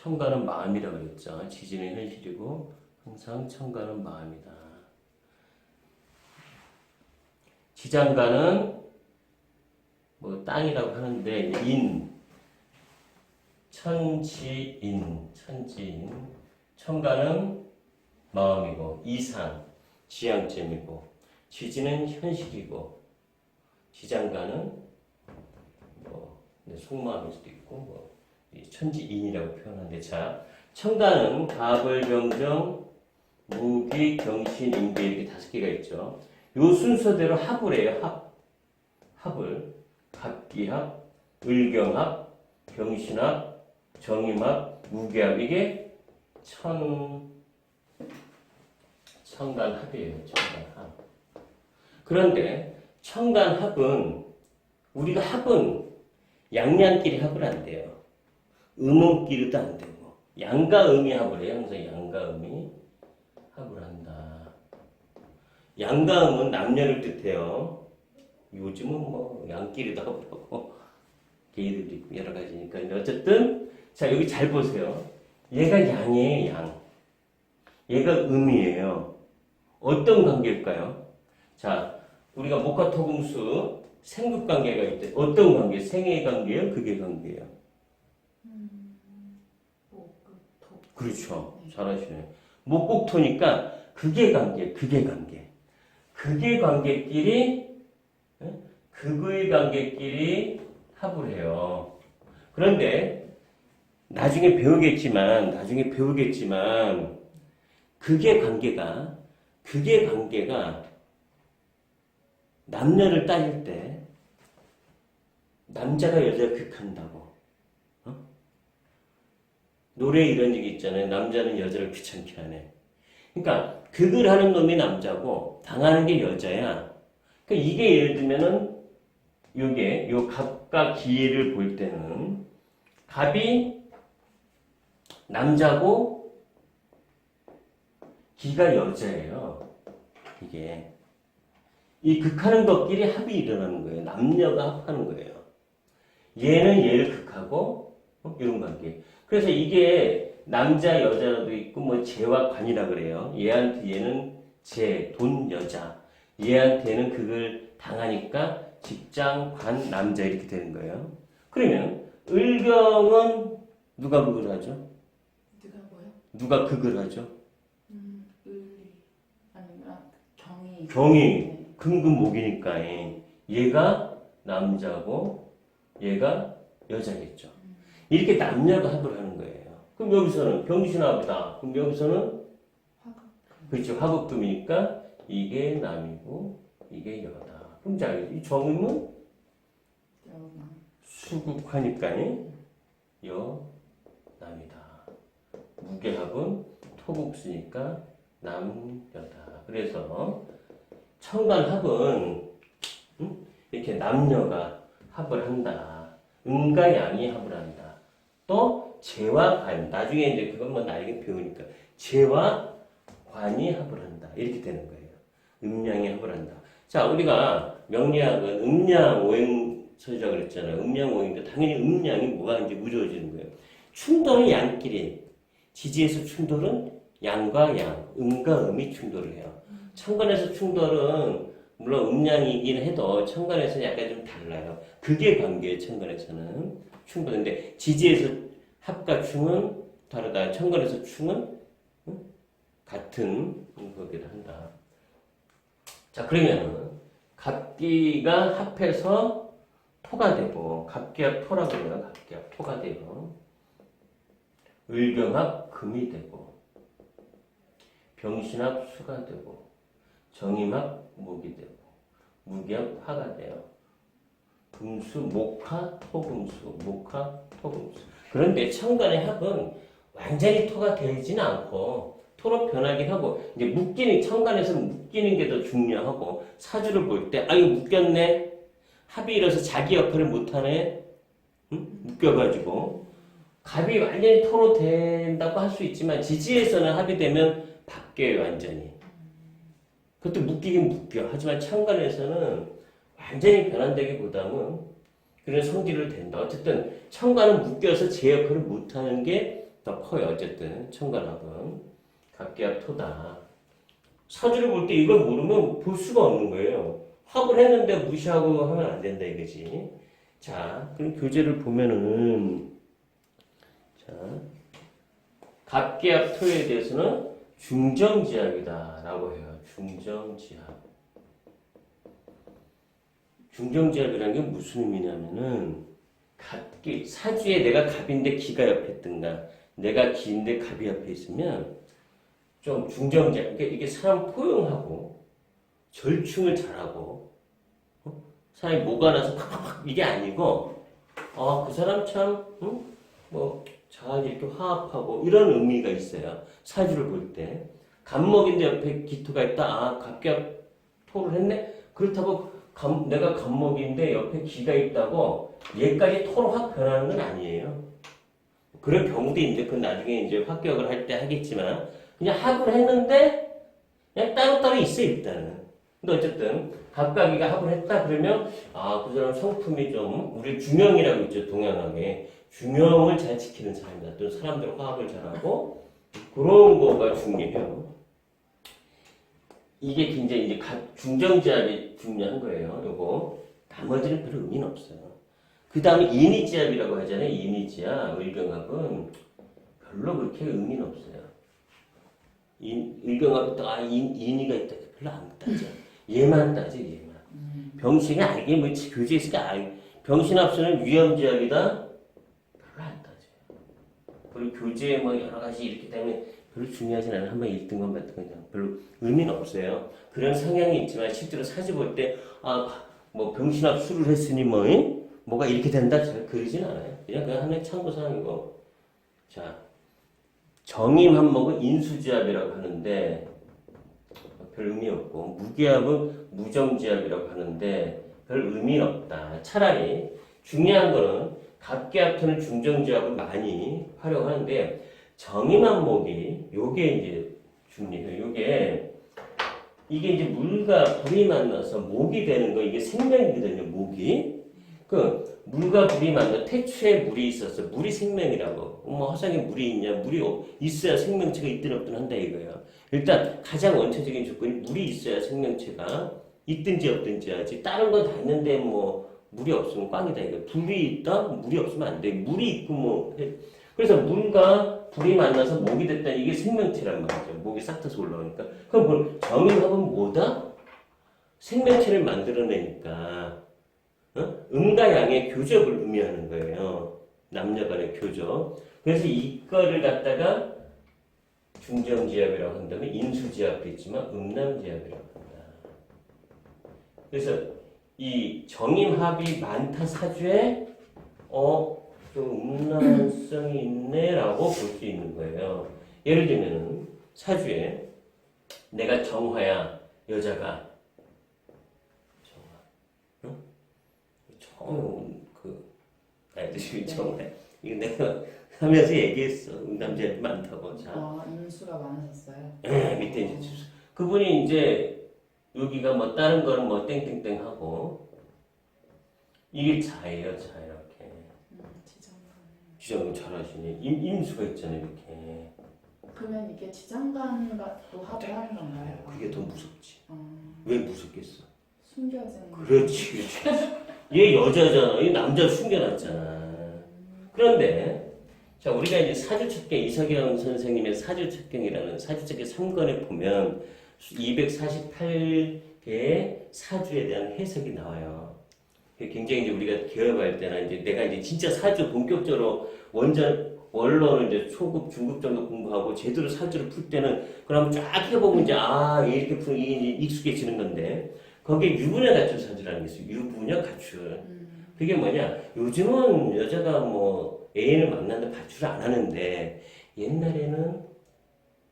청가는 마음이라고 그랬죠. 지지는 현실이고 항상 청가는 마음이다. 지장가는 뭐 땅이라고 하는데 천지인. 청가는 마음이고 이상, 지향점이고 지지는 현실이고 지장가는 뭐 속마음일 수도 있고 뭐 천지인이라고 표현하는데 자 청가는 갑을병정 무기 경신 임계 이렇게 5개가 있죠. 요 순서대로 합을 해요. 합을 갑기합, 을경합, 경신합, 정임합, 무기합 이게 청간합이에요. 청간합. 그런데 청간합은 우리가 합은 양양끼리 합을 안 돼요. 음음끼리도 안 되고 양과 음이 합을 해요. 항상 양과 음이 합을 한다. 양과 음은 남녀를 뜻해요. 요즘은 뭐 양끼리도 합을 하고 게이들도 있고 여러 가지니까 어쨌든 자 여기 잘 보세요. 얘가 양이에요. 양. 얘가 음이에요. 어떤 관계일까요? 자 우리가 목화토금수 생극관계가 있대. 어떤 관계? 생의 관계예요? 극의 관계예요? 그렇죠. 잘하시네요. 목국토니까 극의 관계. 극의 관계끼리 극의 관계끼리 합을 해요. 그런데 나중에 배우겠지만 극의 관계가 남녀를 따질 때 남자가 여자를 극한다고. 노래에 이런 얘기 있잖아요. 남자는 여자를 귀찮게 하네. 그러니까 극을 하는 놈이 남자고 당하는 게 여자야. 그러니까 이게 예를 들면은 요 갑과 기를 볼 때는 갑이 남자고 기가 여자예요. 이게 이 극하는 것끼리 합이 일어나는 거예요. 남녀가 합하는 거예요. 얘는 얘를 극하고 이런 관계. 그래서 이게 남자 여자도 있고 뭐 재와 관이라 그래요. 얘는 재, 돈, 여자. 얘한테는 그걸 당하니까 직장, 관, 남자 이렇게 되는 거예요. 그러면 을경은 누가 극을 하죠? 누가 뭐요? 누가 극을 하죠? 을리 아니면 경이. 경이 금금목이니까 얘가 남자고 얘가 여자겠죠. 이렇게 남녀가 합을 하는 거예요. 그럼 여기서는 병신합이다. 그럼 여기서는 그렇죠. 화급금이니까 이게 남이고 이게 여다. 그럼 자, 이 정음은 수국하니까 여남이다. 무게합은 토국수니까 남여다. 그래서 청간합은 이렇게 남녀가 합을 한다. 음과 양이 합을 한다. 또 재와 관, 나중에 이제 그것만 나에게 배우니까 재와 관이 합을 한다. 이렇게 되는 거예요. 음양이 합을 한다. 자, 우리가 명리학은 음양 오행설이라고 그랬잖아요. 음양 오행인데 당연히 음양이 뭐가 이제 무뎌지는 거예요. 충돌은 양끼리, 지지에서 충돌은 양과 양, 음과 음이 충돌을 해요. 천간에서 충돌은 물론 음양이긴 해도 천간에서는 약간 좀 달라요. 극의 관계예요. 천간에서는 충돌인데 지지에서 합과 충은 다르다. 천간에서 충은 같은 거기를 한다. 자 그러면 갑기가 합해서 토가 되고 갑기합 토라고 해요. 갑기합 토가 되고 을경합 금이 되고 병신합 수가 되고 정임합 목이 되고 무기합 화가 돼요. 금수 목화 토금수 그런데 천간의 합은 완전히 토가 되지는 않고 토로 변하긴 하고 이제 묶이는 천간에서는 묶이는 게 더 중요하고 사주를 볼 때 이거 묶였네 합이 일어서 자기 역할을 못하네 묶여가지고 갑이 완전히 토로 된다고 할 수 있지만 지지에서는 합이 되면 바뀌어요 완전히. 그것도 묶이긴 묶여. 하지만 천간에서는 완전히 변한다기보다는 그런 성질을 댄다. 어쨌든 천간은 묶여서 제 역할을 못하는 게 더 커요. 어쨌든 천간합은 갑기합 토다. 사주를 볼 때 이걸 모르면 볼 수가 없는 거예요. 합을 했는데 무시하고 하면 안 된다 이거지. 자, 그럼 교재를 보면은 자, 갑기합 토에 대해서는 중정지합이다라고 해요. 중정지합. 중정지합이라는 게 무슨 의미냐면은 갑기 사주에 내가 갑인데 기가 옆에 뜬다. 내가 기인데 갑이 옆에 있으면 좀 중정지합. 그러니까 이게 사람 포용하고 절충을 잘하고 사람이 뭐가 나서 팍팍팍 이게 아니고 그 사람 참 뭐 잘 이렇게 화합하고 이런 의미가 있어요. 사주를 볼 때 갑목인데 옆에 기토가 있다. 갑기합 토를 했네. 그렇다고 내가 갑목인데 옆에 기가 있다고 얘까지 토로 확 변하는 건 아니에요. 그런 경우도 있는데 그건 나중에 이제 합격을 할 때 하겠지만 그냥 합을 했는데 그냥 따로따로 있어 일단은. 근데 어쨌든 갑각이가 합을 했다 그러면 그 사람 성품이 좀 우리 중형이라고 있죠. 동양학에 중형을 잘 지키는 사람이다. 또 사람들 화합을 잘하고 그런 거가 중요해요. 이게 굉장히 이제 중정지합이 중요한 거예요. 요거 나머지는 별 의미는 없어요. 그 다음에 인의지합이라고 하잖아요. 인의지합 의경합은 별로 그렇게 의미는 없어요. 의경합이 또 인의가 있다. 별로 안 따져. 얘만 따져 얘만. 병신이 알게 뭐 교재에서 병신합수는 위험지합이다. 별로 안 따져요. 그리고 교재에 뭐 여러 가지 이렇게 때문에 별로 중요하진 않아요. 한번 1등만 받든 별로 의미는 없어요. 그런 성향이 있지만 실제로 사주 볼 때 뭐 병신합수를 했으니 뭐가 이렇게 된다 잘 그러진 않아요. 그냥 하나의 참고사항이고. 자, 정임합목은 인수지합이라고 하는데 별 의미 없고 무기합은 무정지합이라고 하는데 별 의미는 없다. 차라리 중요한 거는 갑기합토는 중정지합을 많이 활용하는데 정임합목이 요게 이제 중요해요. 이게 이제 물과 불이 만나서 목이 되는 거 이게 생명이거든요. 목이 그 물과 불이 만나 태초에 물이 있었어. 물이 생명이라고. 화성에 물이 있냐? 물이 있어야 생명체가 있든 없든 한다 이거예요. 일단 가장 원초적인 조건이 물이 있어야 생명체가 있든지 없든지 하지. 다른 건 다 있는데 뭐 물이 없으면 꽝이다 이거. 불이 있다? 물이 없으면 안 돼. 물이 있고 뭐 그래서 물과 불이 만나서 목이 됐다. 이게 생명체란 말이죠. 목이 싹 트서 올라오니까. 그럼 정임합은 뭐다? 생명체를 만들어내니까 음과 양의 교접을 의미하는 거예요. 남녀 간의 교접. 그래서 이거를 갖다가 중정지합이라고 한다면 인수지합도 있지만 음남지합이라고 한다. 그래서 이 정임합이 많다 사주에 좀 음란성이 있네라고 볼 수 있는 거예요. 예를 들면은 사주에 내가 정화야 여자가 아이들이 정화 이거 내가 하면서 얘기했어. 남자애들 많다고. 자. 인수가 많으셨어요? 밑에 이제 그분이 이제 여기가 뭐 다른 거는 뭐 땡땡땡 하고 이게 자예요. 자 이렇게. 지정관 잘하시네. 임수가 있잖아요. 이렇게. 그러면 이게 지정관과 또 합을 하는 건가요? 그게 더 무섭지. 왜 무섭겠어? 숨겨진. 그렇지. 얘 여자잖아. 얘 남자 숨겨놨잖아. 그런데 자 우리가 이제 사주책경 이석영 선생님의 사주책경이라는 사주책경 3권에 보면 248개의 사주에 대한 해석이 나와요. 굉장히 이제 우리가 개업할 때나 이제 내가 이제 진짜 사주 본격적으로 원론을 이제 초급, 중급 정도 공부하고 제대로 사주를 풀 때는 그럼 쫙 해보면 이제 이렇게 풀 이게 이제 익숙해지는 건데 거기에 유분에 갖춘 사주라는 게 있어요. 유분여 가출. 그게 뭐냐? 요즘은 여자가 뭐 애인을 만나는데 가출을 안 하는데 옛날에는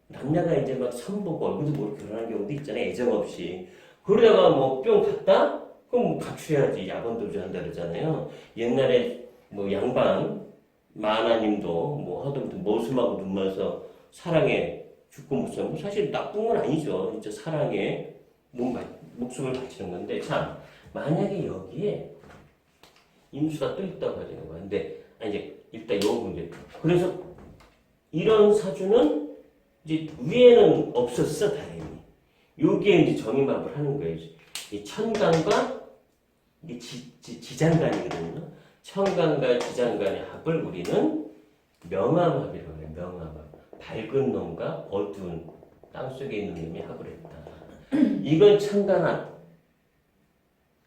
남녀가 이제 막 선보고 얼굴도 모르고 결혼하는 경우도 있잖아요. 애정 없이. 그러다가 뭐 뿅 갔다? 그럼 가출해야지. 야반도주 한다 그러잖아요. 옛날에 뭐 양반 마하나님도 뭐 하다못해 머슴하고 눈맞아서 사랑에 죽고 못 살고 사실 나쁜 건 아니죠. 진짜 사랑에 목숨을 바치는 건데 참 만약에 여기에 임수가 또 있다고 하는 거야. 근데 이제 일단 요 문제. 그래서 이런 사주는 이제 위에는 없었어 다행히. 여기에 이제 정임합을 하는 거예요. 이 천간과 이게 지장간이거든요. 천간과 지장간의 합을 우리는 명암합이라고 해요. 명암합. 밝은 놈과 어두운 땅속에 있는 놈이 합을 했다. 이건 천간합.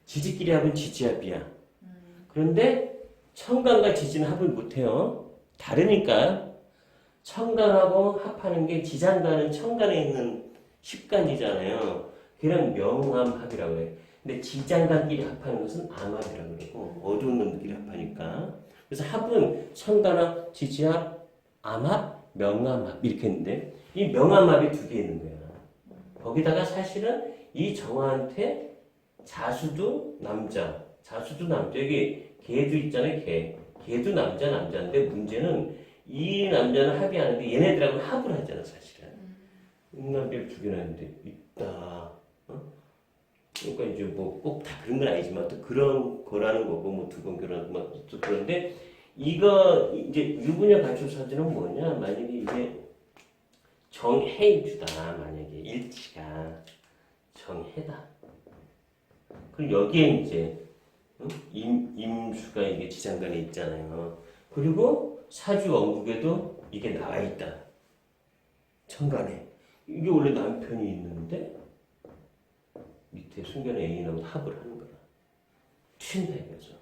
지지끼리 합은 지지합이야. 그런데 천간과 지지는 합을 못해요. 다르니까. 천간하고 합하는 게 지장간은 천간에 있는 십간이잖아요. 그냥 명암합이라고 해요. 근데 지장간끼리 합하는 것은 암합이라고 그러고 어두운 놈들끼리 합하니까. 그래서 합은 천간합, 지지합, 암합, 명암합 이렇게 했는데 이 명암합이 두 개 있는 거야. 거기다가 사실은 이 정화한테 자수도 남자, 여기 개도 있잖아요. 개도 남자인데 문제는 이 남자는 합의하는데 얘네들하고는 합을 하잖아 사실은. 음남별 두 개나 있는데 있다. 어? 그러니까 이제 뭐 꼭 다 그런 건 아니지만 또 그런 거라는 거고 뭐 두 번 결혼하고 또 그런데 이거 이제 유부녀 가출 사주는 뭐냐? 만약에 이게 정해주다. 만약에 일치가 정해다. 그리고 여기에 이제 임수가 이게 지장간에 있잖아요. 그리고 사주 원국에도 이게 나와 있다. 천간에. 이게 원래 남편이 있는데 밑에 순견의 애인하고 합을 하는 거라. 튄다 이거죠.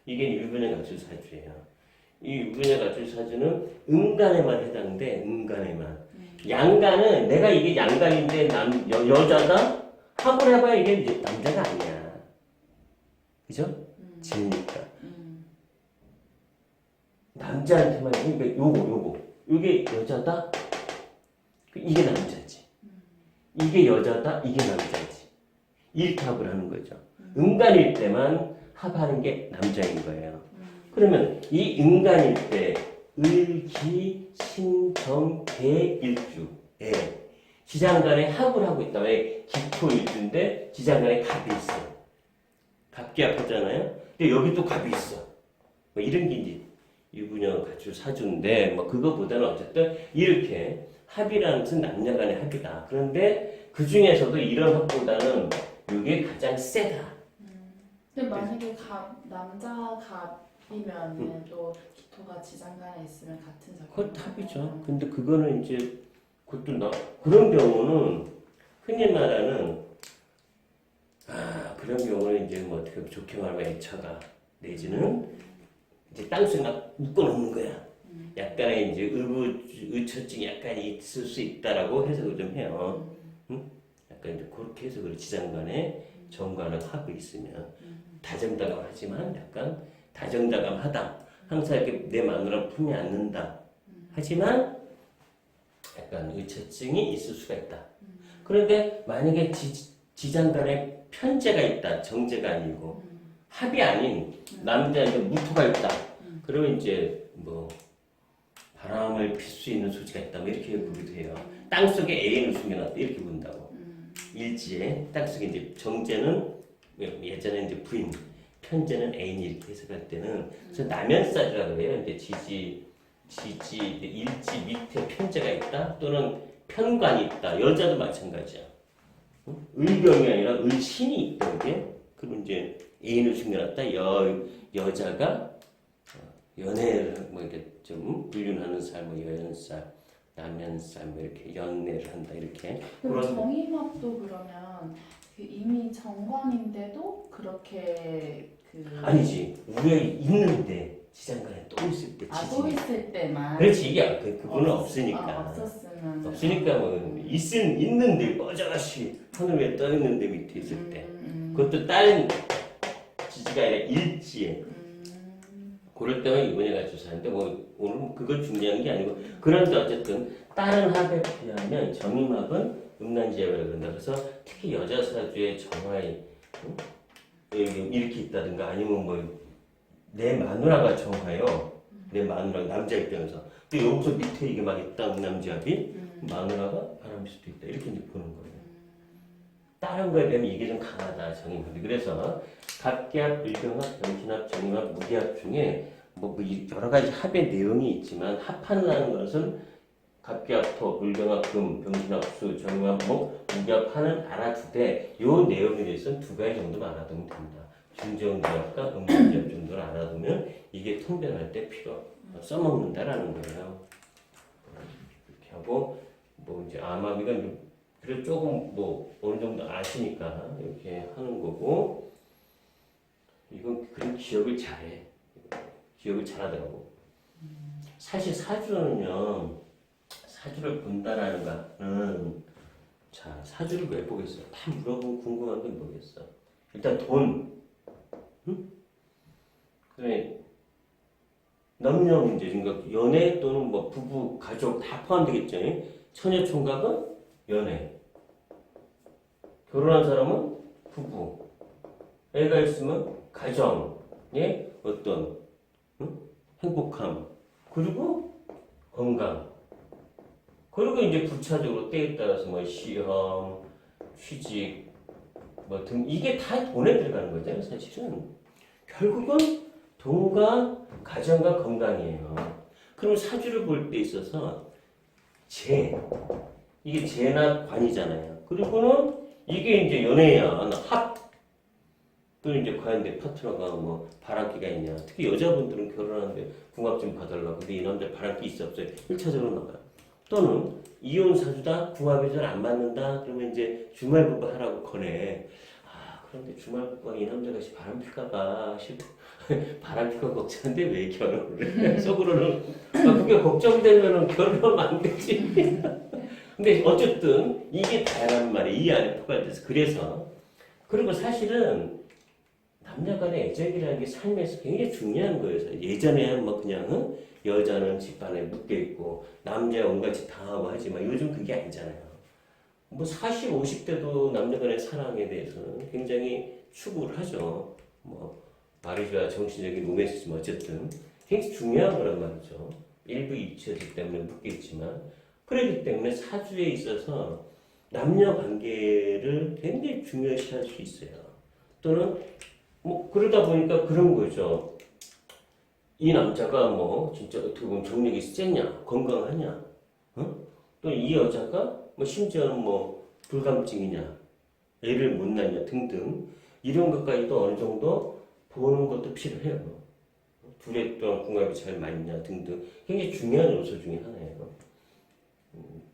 이게 유부녀 가출 사주예요. 이 유부녀 가출 사주는 음간에만 해당돼. 음간에만. 양간은 내가 이게 양간인데 여자다? 합을 해봐야 이게 이제 남자가 아니야. 그죠? 지니까. 남자한테만 그러니까 요게 여자다? 이게 남자지. 이게 여자다? 이게 남자지. 이렇게 합을 하는 거죠. 음간일 때만 합하는 게 남자인 거예요. 그러면 이 음간일 때 을기 신정 개일주에 지장간에 합을 하고 있다. 왜? 기토일주인데 지장간에 갑이 있어. 갑기합하잖아요. 근데 여기 또 갑이 있어. 뭐 이런 게 이제 유부녀 가출 사주인데 뭐 그거보다는 어쨌든 이렇게 합이라는 것은 남녀간의 합이다. 그런데 그 중에서도 이런 합보다는 이게 가장 세다. 근데 만약에 남자 갑이면 또 기토가 지장간에 있으면 같은 사건. 그건 합이죠. 근데 그거는 이제 그것도 그런 경우는 흔히 말하는 그런 경우는 이제 뭐 어떻게 좋게 말하면 애처가 내지는 이제 땅속에 막 묶어놓는 거야. 약간의 이제 의처증이 약간 있을 수 있다라고 해석을 좀 해요. 응? 약간 이제 그렇게 해석을 지장간에 정관은 하고 있으면 다정다감하지만 약간 다정다감하다. 항상 이렇게 내 마누라 품에 안는다. 하지만 약간 의처증이 있을 수가 있다. 그런데 만약에 지장간에 편제가 있다. 정제가 아니고 합이 아닌 남자한테 무토가 있다. 그러면 이제 뭐 바람을 필 수 있는 소지가 있다. 뭐 이렇게 보기도 해요. 땅속에 애인을 숨겨놨다. 이렇게 본다고. 일지에 땅속에 이제 정제는 예전에 이제 부인, 편제는 애인이 이렇게 해석할 때는 그래서 남연살이라고 해요. 이제 지지 일지 밑에 편제가 있다 또는 편관이 있다. 여자도 마찬가지야. 을병이 아니라 을신이 있다. 이게 그럼 이제 애인을 숨겨놨다. 여자가 연애를 뭐 이렇게 좀 불륜하는 살, 뭐 여연살, 남연살 뭐 이렇게 연애를 한다 이렇게. 그럼 정임합도 그러면 이미 정관인데도 그렇게 아니지 위에 있는데 지장간에 또 있을 때 또 있을 때만. 그렇지 이게 그분은 없으니까. 없었으면. 뭐 있는데 뻐자시 하늘 위에 떠 있는데 밑에 있을 때. 그것도 다른 지지가 아니라 일지에. 그럴 때만 이번에 가지고 사는데 뭐 오늘 그걸 중요한 게 아니고 그런데 어쨌든 다른 합에 비하면 정임합은 음란지합이라고 그런다. 그래서 특히 여자 사주의 정화에 이렇게 있다든가 아니면 뭐 내 마누라가 정화요. 내 마누라 남자 입장에서 근데 여기서 밑에 이게 막 있다 음란지합이 마누라가 바람일 수도 있다 이렇게 이제 보는 거예요. 다른 거에 비하면 이게 좀 강하다 정임합이. 그래서 갑기합, 을병합, 병신합, 정임합, 무기합 중에 뭐 여러 가지 합의 내용이 있지만 합한다는 것은 갑기합토, 물경합금, 병신합수, 정합목, 무기합하는 알아두되 요 내용에 대해서는 두 가지 정도만 알아두면 됩니다. 중재운동합과 음주운전 정도를 알아두면 이게 통변할 때 필요 써먹는다라는 거예요. 이렇게 하고 뭐 이제 아마비가 그래 조금 뭐 어느 정도 아시니까 이렇게 하는 거고 이건 그런 기억을 잘해. 기억을 잘하더라고. 사실 사주는요. 사주를 본다라는 거는 자 사주를 왜 보겠어? 다 물어보면 궁금한 게 뭐겠어? 일단 돈, 응? 그다음에 남녀 문제, 그러니까 연애 또는 뭐 부부, 가족 다 포함되겠죠. 처녀 총각은 연애, 결혼한 사람은 부부, 애가 있으면 가정의 어떤 응? 행복함, 그리고 건강. 그리고 이제 부차적으로 때에 따라서 뭐 시험, 취직, 뭐 등 이게 다 돈에 들어가는 거잖아요, 사실은. 결국은 돈과 가정과 건강이에요. 그럼 사주를 볼 때 있어서 이게 재나 관이잖아요. 그리고는 이게 이제 연애야, 합. 또 이제 과연 내 파트너가 뭐 바람기가 있냐. 특히 여자분들은 결혼하는데 궁합 좀 봐달라고. 근데 이 남자 바람기 있어 없어요? 1차적으로 나와요. 또는 이혼 사주다 궁합이 잘 안 맞는다 그러면 이제 주말 부부 하라고 권해. 아 그런데 주말 부부가 이 남자가 바람 필까봐 바람 필까 걱정인데 왜 결혼을 해? 속으로는 그게 걱정되면은 결혼하면 안 되지. 근데 어쨌든 이게 다양한 말이 이 안에 포괄돼서 그리고 사실은 남녀간의 애정이라는 게 삶에서 굉장히 중요한 거예요. 예전에야 뭐 그냥 여자는 집안에 묶여있고 남자 온갖 짓 당하고 하지만 요즘 그게 아니잖아요. 뭐 40, 50대도 남녀간의 사랑에 대해서는 굉장히 추구를 하죠. 뭐 말이줘야 정신적인 로맨스지만 어쨌든 굉장히 중요한 거란 말이죠. 일부 이치들 때문에 묶여있지만 그렇기 때문에 사주에 있어서 남녀 관계를 굉장히 중요시 할 수 있어요. 또는 뭐 그러다 보니까 그런 거죠. 이 남자가 뭐 진짜 어떻게 보면 정력이 세냐, 건강하냐, 어? 또 이 여자가 뭐 심지어는 뭐 불감증이냐, 애를 못 낳냐 등등 이런 것까지도 어느 정도 보는 것도 필요해요. 둘의 또한 궁합이 잘 맞냐 등등 굉장히 중요한 요소 중에 하나예요.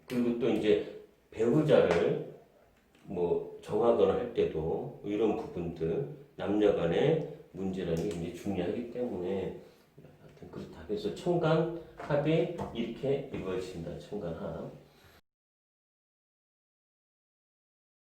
그리고 또 이제 배우자를 뭐 정하거나 할 때도 이런 부분들 남녀 간의 문제라는 게 굉장히 중요하기 때문에 하여튼 그렇다. 그래서 청간 합이 이렇게 이루어진다. 청간 합.